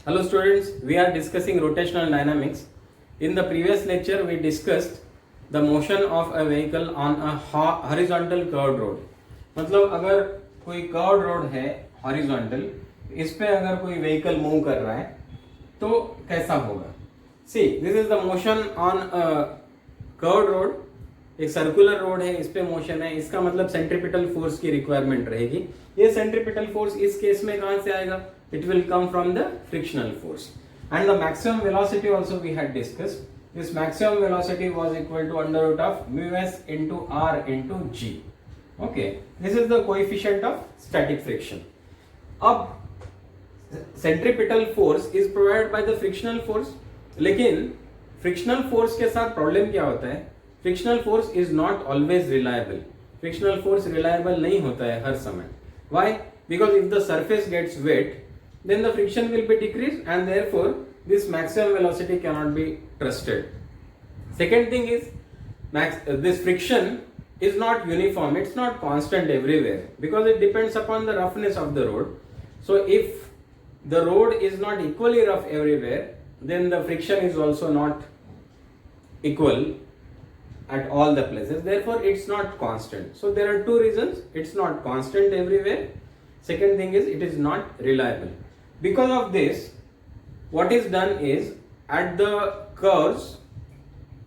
Hello students, we are discussing rotational dynamics. In the previous lecture, we discussed the motion of a vehicle on a horizontal curved road. मतलब अगर कोई curved road है horizontal, इस पे अगर कोई vehicle move कर रहा है तो कैसा होगा. सी this is the motion on a curved road. एक सर्कुलर रोड है, इस पे मोशन है, इसका मतलब सेंट्रीपिटल फोर्स की रिक्वायरमेंट रहेगी. ये सेंट्रीपिटल फोर्स इस केस में कहां से आएगा? It will come from the frictional force. And the maximum velocity also we had discussed. This maximum velocity was equal to under root of mu s into r into g. Okay, this is the coefficient of static friction. अब centripetal force is provided by the frictional force. लेकिन frictional force के साथ problem क्या होता है? Frictional force is not always reliable. Frictional force reliable नहीं होता है हर समय. Why? Because if the surface gets wet, then the friction will be decreased and therefore this maximum velocity cannot be trusted. Second thing is this friction is not uniform, it's not constant everywhere because it depends upon the roughness of the road. So if the road is not equally rough everywhere, then the friction is also not equal at all the places, therefore it's not constant. So there are two reasons: it's not constant everywhere. Second thing is it is not reliable. Because of this, what is done is at the curves,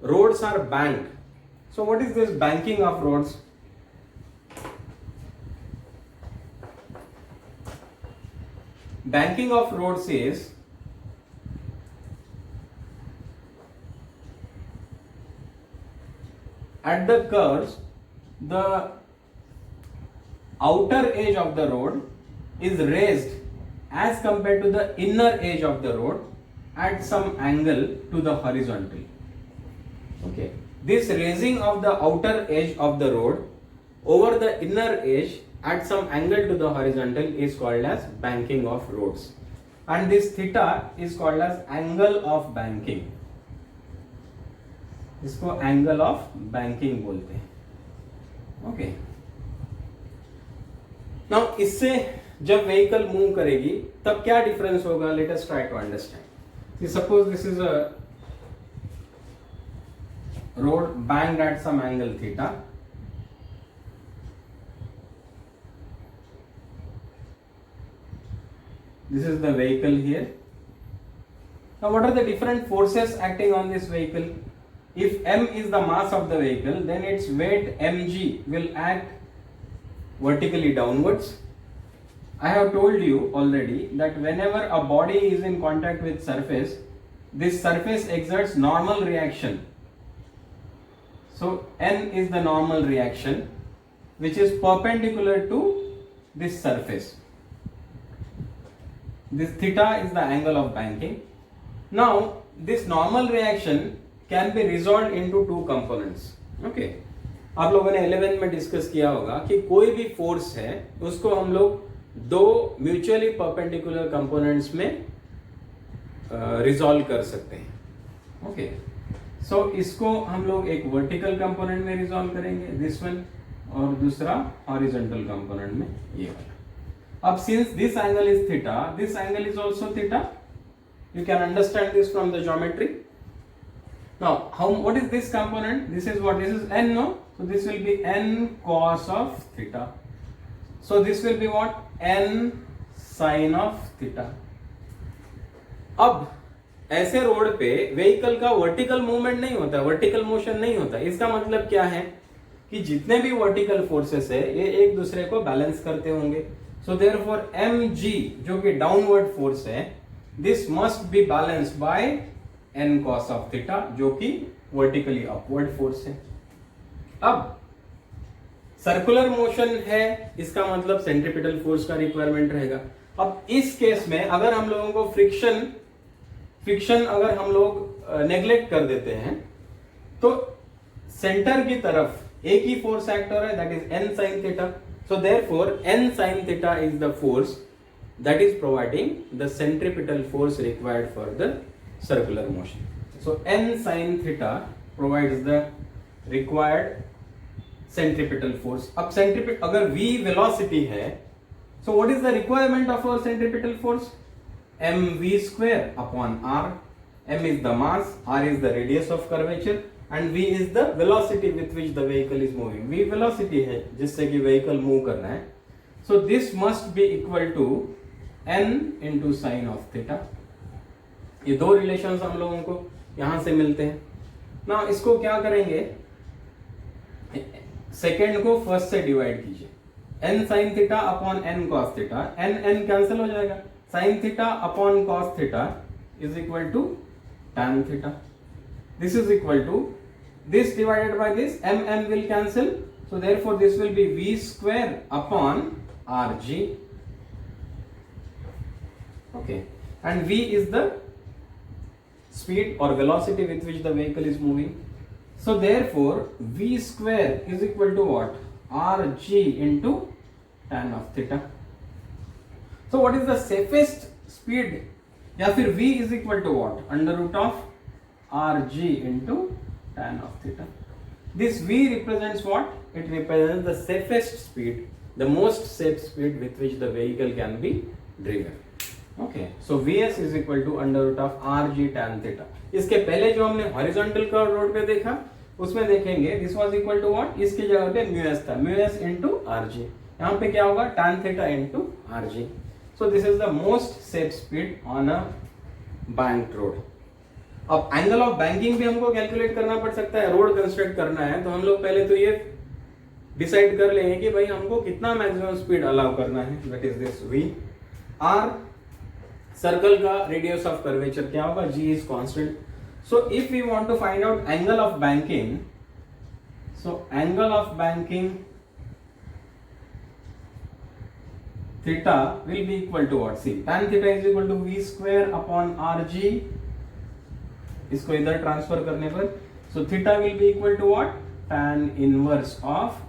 roads are banked. So what is this banking of roads? Banking of roads is at the curves, the outer edge of the road is raised as compared to the inner edge of the road at some angle to the horizontal. Okay, this raising of the outer edge of the road over the inner edge at some angle to the horizontal is called as banking of roads, and this theta is called as angle of banking. इसको angle of banking बोलते हैं. Okay. Now इससे जब vehicle move करेगी तब क्या difference होगा? Let us try to understand. Suppose this is a road banked at some angle theta. This is the vehicle here. Now what are the different forces acting on this vehicle? If m is the mass of the vehicle, then its weight mg will act vertically downwards. I have told you already that whenever a body is in contact with surface, this surface exerts normal reaction. So N is the normal reaction which is perpendicular to this surface. This theta is the angle of banking. Now this normal reaction can be resolved into two components. Okay. आप लोगों ने 11 में discuss किया होगा कि कोई भी force है उसको हम लोग दो म्यूचुअली परपेंडिकुलर कंपोनेंट्स में रिजॉल्व कर सकते हैं. ओके, सो इसको हम लोग एक वर्टिकल कंपोनेंट में रिजॉल्व करेंगे, दिस वन, और दूसरा हॉरिजॉन्टल कंपोनेंट में ये वाला. अब since this angle is theta, this angle is also theta. You can understand this from the geometry. Now how what is this component? This is what? This is n, no? So this will be n cos of theta. So this will be what? n sin of theta. अब ऐसे road पे vehicle का vertical movement नहीं होता, vertical motion नहीं होता. इसका मतलब क्या है कि जितने भी वर्टिकल फोर्सेस है ये एक दूसरे को बैलेंस करते होंगे. सो देयरफॉर mg जो कि डाउनवर्ड फोर्स है, this must be balanced bye n cos of theta जो कि वर्टिकली अपवर्ड फोर्स है. अब सर्कुलर मोशन है, इसका मतलब सेंट्रीपिटल फोर्स का रिक्वायरमेंट रहेगा. अब इस केस में अगर हम लोगों को फ्रिक्शन अगर हम लोग नेग्लेक्ट कर देते हैं तो सेंटर की तरफ एक ही फोर्स एक्ट हो रहा है, that is n sin theta. So therefore n sin theta is the force that is providing the centripetal force required for the circular motion. So n sin theta provides the required centripetal force. अब centripetal अगर v velocity है, so what is the requirement of our centripetal force? mv square upon r. m is the mass, r is the radius of curvature and v is the velocity with which the vehicle is moving. v velocity है जिससे कि vehicle move करना है. So this must be equal to n into sin of theta. ये दो relations हम लोगों को यहां से मिलते हैं. ना इसको क्या करेंगे, सेकेंड को फर्स्ट से डिवाइड कीजिए. n sin theta upon n cos theta, n cancel हो जाएगा. sin theta upon cos theta is equal to tan theta. This is equal to this divided by this, m will cancel, so therefore this will be v square upon rg. Okay, and v is the speed or velocity with which the vehicle is moving. So therefore v square is equal to what? rg into tan of theta. So what is the safest speed? या फिर v is equal to what? Under root of rg into tan of theta. This v represents what? It represents the safest speed, the most safe speed with which the vehicle can be driven. Okay, so vs is equal to under root of rg tan theta. इसके पहले जो हमने horizontal curve road पे देखा उसमें देखेंगे this was equal to what? इसकी जगह पे mu s था, mu s into rg. यहाँ पे क्या होगा? tan theta into rg. So this is the most safe speed on a banked road. अब एंगल ऑफ बैंकिंग भी हमको कैलकुलेट करना पड़ सकता है. रोड कंस्ट्रक्ट करना है तो हम लोग पहले तो ये डिसाइड कर लेंगे कि भाई हमको कितना मैक्सिमम स्पीड अलाउ करना है. That is this v. r circle का रेडियस ऑफ कर्वेचर क्या होगा? g is constant. So if we want to find out angle of banking, so angle of banking theta will be equal to what? See, tan theta is equal to v square upon rg. इसको इधर transfer करने पर so theta will be equal to what? Tan inverse of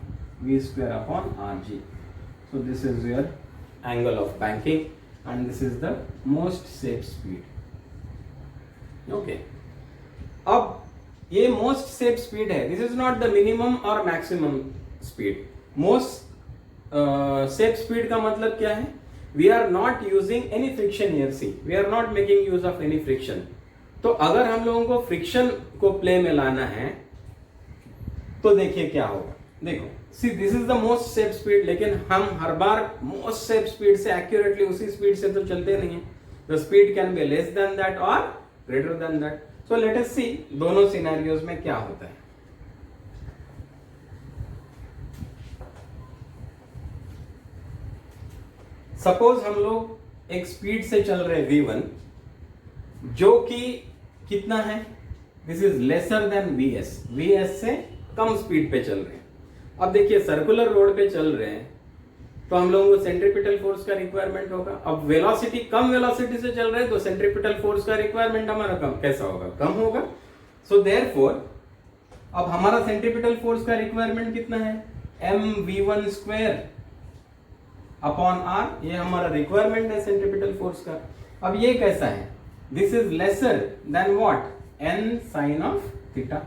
v square upon rg. So this is your angle of banking and this is the most safe speed. Okay. अब ये most safe speed है. This is not the minimum or maximum speed. Most safe speed का मतलब क्या है? We are not using any friction here. See, we are not making use of any friction. तो अगर हम लोगों को फ्रिक्शन को प्ले में लाना है तो देखिए क्या होगा. देखो, see this is the most safe speed, लेकिन हम हर बार मोस्ट सेफ स्पीड से एक्यूरेटली उसी स्पीड से तो चलते नहीं है. The speed can be less than that और greater than that. So let us see दोनों सिनेरियोज में क्या होता है. सपोज हम लोग एक स्पीड से चल रहे v1 जो कि कितना है? This is lesser than vs. vs से कम स्पीड पे चल रहे हैं. अब देखिए सर्कुलर रोड पे चल रहे हैं तो हम लोगों को सेंट्रीपिटल फोर्स का रिक्वायरमेंट होगा. अब वेलोसिटी कम वेलोसिटी से चल रहे हैं तो सेंट्रीपिटल फोर्स का रिक्वायरमेंट हमारा कम कैसा होगा? कम होगा. सो देयरफॉर अब हमारा सेंट्रीपिटल फोर्स का रिक्वायरमेंट कितना है? mv1 square upon r. ये हमारा रिक्वायरमेंट है सेंट्रीपिटल फोर्स का. अब ये कैसा है? This is lesser than what? n sin of theta.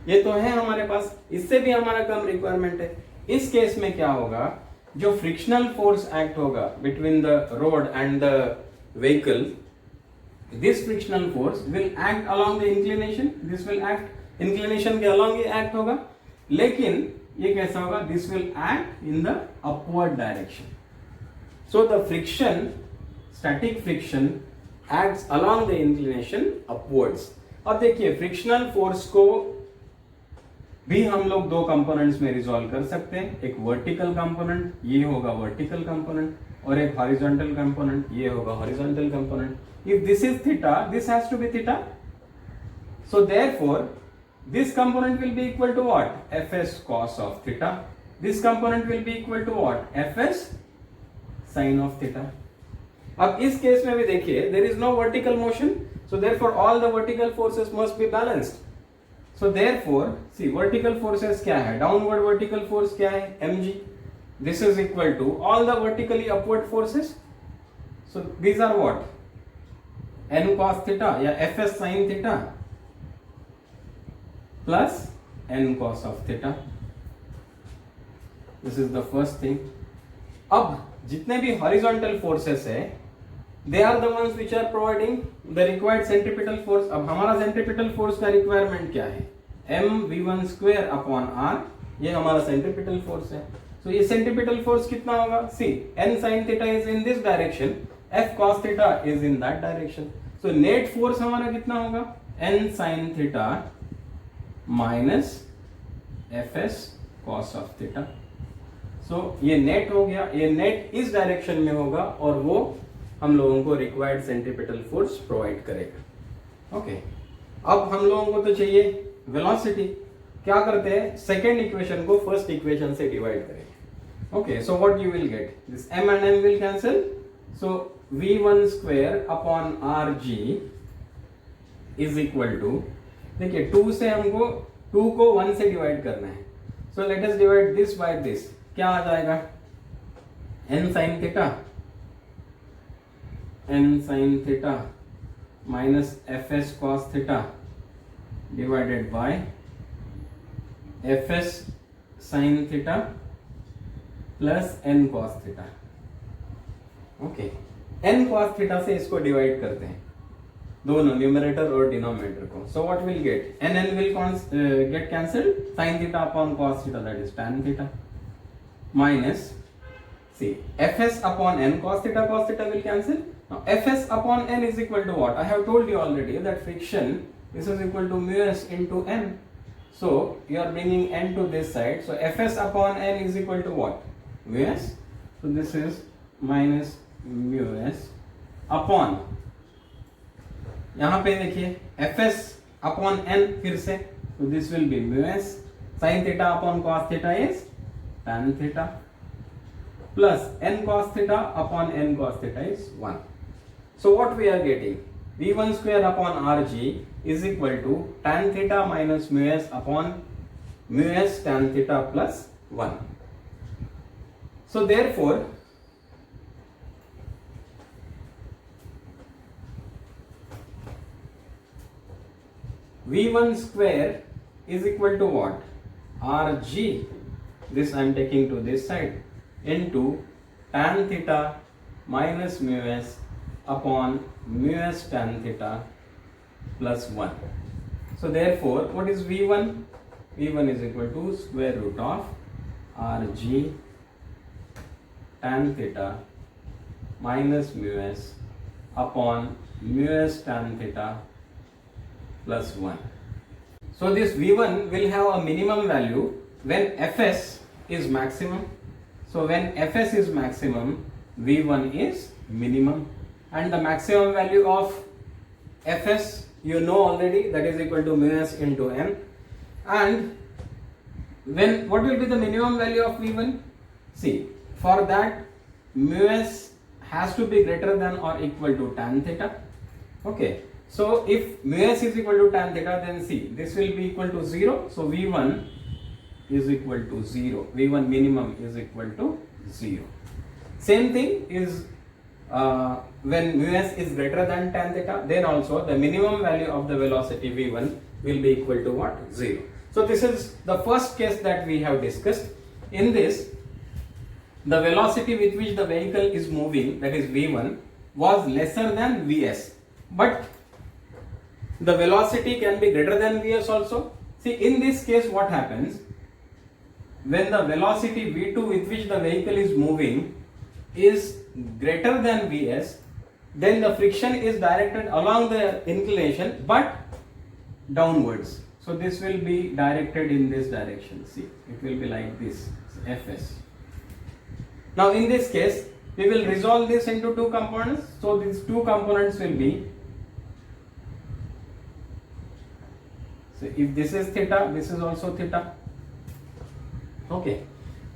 ये तो है हमारे पास, इससे भी हमारा कम रिक्वायरमेंट है. इस केस में क्या होगा? जो फ्रिक्शनल फोर्स एक्ट होगा between the road and the vehicle, this frictional force will act along the inclination. This will act inclination के अलोंग ही एक्ट होगा, लेकिन ये कैसा होगा? This will act in the upward direction. So the friction, static friction acts along the inclination upwards. अब देखिए frictional force को भी हम लोग दो कंपोनेंट्स में रिजॉल्व कर सकते हैं. एक वर्टिकल कंपोनेंट, ये होगा वर्टिकल कंपोनेंट, और एक हॉरिजॉन्टल कंपोनेंट, ये होगा horizontal component. If this is theta, this has to be theta. So therefore this component will be equal to what? Fs cos of theta. This component will be equal to what? Fs sin of theta. अब इस case में भी देखिए there is no vertical motion, so therefore all the vertical forces must be balanced. So therefore see vertical forces क्या है? Downward vertical force क्या है? mg. This is equal to all the vertically upward forces. So these are what? n cos theta या Fs sin theta plus n cos of theta. This is the first thing. अब जितने भी horizontal forces है they are the ones which are providing the required centripetal force. अब हमारा centripetal force का requirement क्या है? mv1 square upon r, ये हमारा centripetal force है. So ये centripetal force कितना होगा? See, n sin theta is in this direction, f cos theta is in that direction. So net force हमारा कितना होगा? n sin theta minus fs cos of theta. So ये net हो गया, ये नेट इस डायरेक्शन में होगा और वो हम लोगों को रिक्वायर्ड सेंट्रीपिटल फोर्स प्रोवाइड करेगा. ओके, अब हम लोगों को तो चाहिए वेलोसिटी. क्या करते हैं? सेकेंड इक्वेशन को फर्स्ट इक्वेशन से डिवाइड करेंगे. Okay, so what you will get? This m and m will cancel. So v1 square upon rg is equal to, देखिए 2 से हमको 2 को 1 से डिवाइड करना है. सो let us divide this by this. क्या आ जाएगा? n sin theta minus fs cos theta divided by fs sin theta plus n cos theta. Okay, n cos theta से इसको डिवाइड करते हैं, दोनों न्यूमरेटर और डिनोमिनेटर को. So what will get? n will get cancelled. sin theta upon cos theta, that is tan theta, minus, see, fs upon n cos theta will cancel. Now fs upon n is equal to what? I have told you already that friction, this is equal to mu s into n. So you are bringing n to this side. So fs upon n is equal to what? Mu s. So this is minus mu s upon, यहाँ पे देखिए fs upon n फिर से, so this will be mu s. sin theta upon cos theta is tan theta plus n cos theta upon n cos theta is 1. So what we are getting? v1 square upon rg is equal to tan theta minus mu s upon mu s tan theta plus 1. So therefore v1 square is equal to what? rg, this I am taking to this side, into tan theta minus mu s upon mu s tan theta plus 1. So therefore what is v1? v1 is equal to square root of rg tan theta minus mu s upon mu s tan theta plus 1. So this v1 will have a minimum value when fs is maximum. So when fs is maximum, v1 is minimum, and the maximum value of fs you know already, that is equal to mu s into n. And when, what will be the minimum value of v1? See, for that mu s has to be greater than or equal to tan theta. Okay, so if mu s is equal to tan theta, then see, this will be equal to 0. So v1 is equal to 0. v1 minimum is equal to 0. Same thing is when mu s is greater than tan theta, then also the minimum value of the velocity v1 will be equal to what? 0. So this is the first case that we have discussed. In this, the velocity with which the vehicle is moving, that is v1, was lesser than vs, but the velocity can be greater than vs also. See, in this case what happens? When the velocity v2 with which the vehicle is moving is greater than vs, then the friction is directed along the inclination but downwards. So this will be directed in this direction. See, it will be like this, fs. Now in this case, we will resolve this into two components. So these two components will be, so if this is theta, this is also theta. Okay,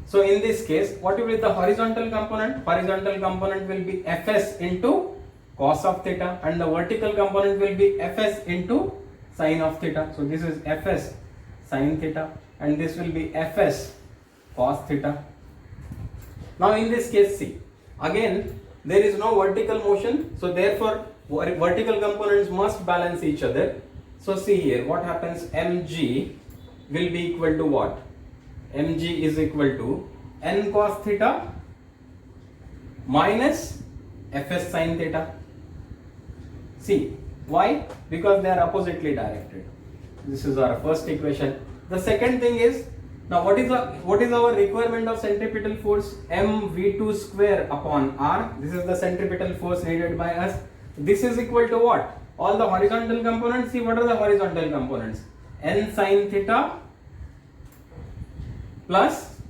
so in this case, what will be the horizontal component? Horizontal component will be fs into cos of theta, and the vertical component will be fs into sin of theta. So this is fs sin theta, and this will be fs cos theta. Now in this case, see, again there is no vertical motion, so therefore vertical components must balance each other. So see here, what happens? mg will be equal to what? mg is equal to n cos theta minus fs sin theta. See, why? Because they are oppositely directed. This is our first equation. The second thing is, now what is our requirement of centripetal force? mv2 square upon r. This is the centripetal force needed by us. This is equal to what? All the horizontal components. See, what are the horizontal components? N sin theta plus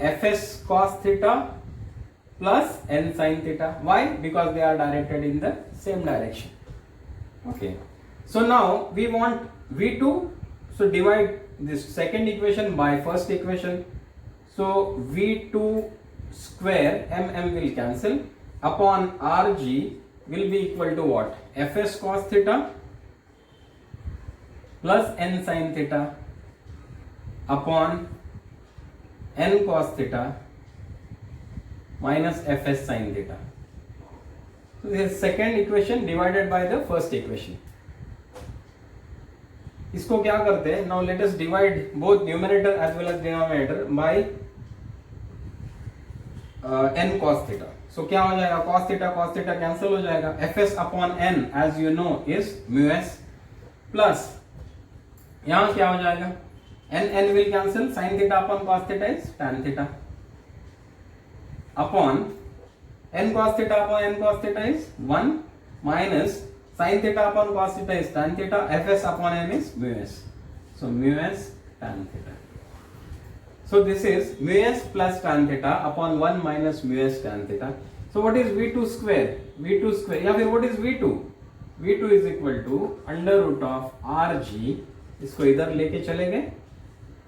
fs cos theta plus n sin theta. Why? Because they are directed in the same direction. Okay. So now we want v2. So divide this second equation by first equation. So v2 square will cancel upon rg will be equal to what? fs cos theta plus n sin theta upon n cos theta minus fs sin theta. So this is second equation divided by the first equation. इसको क्या करते हैं? Now let us divide both numerator as well as denominator by n cos theta. So क्या हो जाएगा? cos theta cancel हो जाएगा. fs upon n as you know is mu s plus यहाँ क्या हो जाएगा? n will cancel. sin theta upon cos theta is tan theta upon n cos theta upon n cos theta is 1 minus sin theta upon cos theta is tan theta. fs upon n is mu s. So mu s tan theta. So this is mu s plus tan theta upon 1 minus mu s tan theta. So what is v2 square? v2 square या फिर what is v2? v2 is equal to under root of rg. इसको इधर लेके चले गए.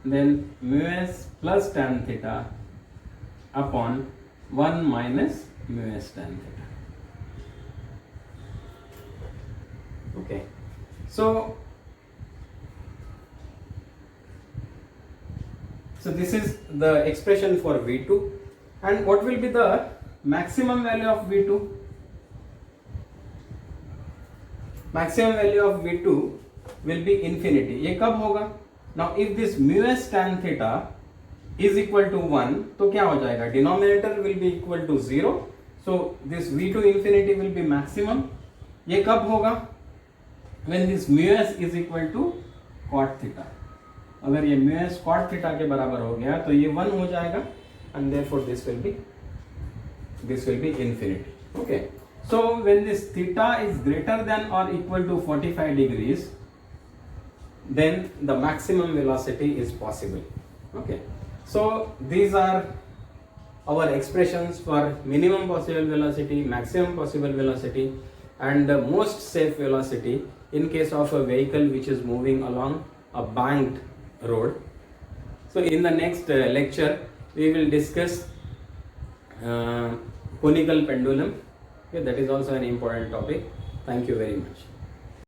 Then mu s plus tan theta upon 1 minus mu s tan theta. Okay, so this is the expression for v2, and what will be the maximum value of v2? Maximum value of v2 will be infinity. ये कब होगा? Now if this mu s tan theta is equal to 1, तो क्या हो जाएगा? Denominator will be equal to 0. So this v2 infinity will be maximum. ये कब होगा? When this mu s is equal to cot theta. अगर ये mu s cot theta के बराबर हो गया तो ये 1 हो जाएगा, and therefore this will be infinity. Okay. So when this theta is greater than or equal to 45 degrees, then the maximum velocity is possible. Okay. So these are our expressions for minimum possible velocity, maximum possible velocity, and the most safe velocity in case of a vehicle which is moving along a banked road. So in the next lecture we will discuss conical pendulum. Okay, that is also an important topic. Thank you very much.